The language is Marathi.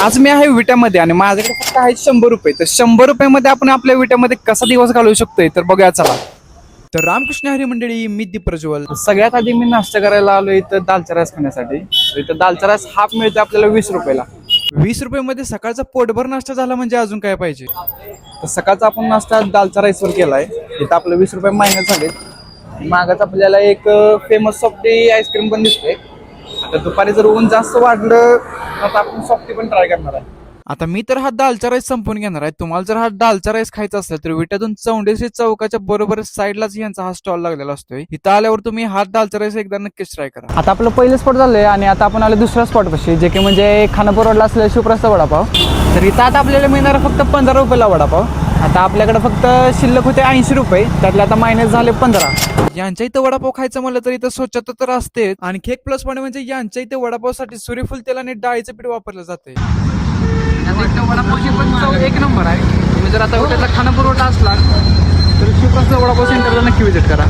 आज मी आहे विट्यामध्ये आणि माझ्याकडे फक्त आहे 100 रुपये. तर 100 रुपयामध्ये आपण आपल्या विट्यामध्ये कसा दिवस घालवू शकतोय तर बघूया चला. तर रामकृष्ण हरी मंडळी, मी दीप प्रज्वल. सगळ्यात आधी मी नाश्ता करायला आलो इथं दालचा राईस खाण्यासाठी. इथं दालचा राईस हाफ मिळते आपल्याला 20 रुपयाला. 20 रुपयामध्ये सकाळचा पोटभर नाश्ता झाला म्हणजे अजून काय पाहिजे. तर सकाळचा आपण नाश्ता दालचा राईसवर केलाय. इथं आपलं 20 रुपये मायनस झाले. मागच आपल्याला एक फेमस सॉफ्टी आईस्क्रीम पण दिसतोय. आता दुपारी जर ऊन जास्त वाढलं तर आपण सॉफ्टी पण ट्राय करणार आहे. आता मी तर हा दालचा राईस संपून घेणार आहे. तुम्हाला जर हा दालचा राईस खायचा असेल तर विट्यातून चौंडेश्वरी चौकाच्या बरोबर साईडलाच यांचा हा स्टॉल लागलेला असतोय. इथं आल्यावर तुम्ही हा दालचा राईस एकदा नक्कीच ट्राय करा. आता आपलं पहिलं स्पॉट झालंय आणि आता आपण आलो दुसऱ्या स्पॉट पाशी, जे की म्हणजे खानापूर रोडला असलेला शिवप्रस्थ वडापाव. तर इथं आता आपल्याला मिळणार फक्त 15 रुपयाला वडापाव. आता आपल्याकडे फक्त शिल्लक होते 80 रुपये, त्यातले आता मायनस झाले 15. यांच्या इथं वडापाव खायचं म्हणलं तर इथं स्वच्छता तर असते. आणखी एक प्लस पॉईंट म्हणजे यांच्या इथे वडापावसाठी सूर्यफूल तेल आणि डाळीचं पीठ वापरलं जाते. वडापावची पण चव एक नंबर आहे. तुम्ही जर आता विट्यातला खानापूर रोड असला तर शिवप्रस्थ वडापाव सेंटरला नक्की व्हिजिट करा.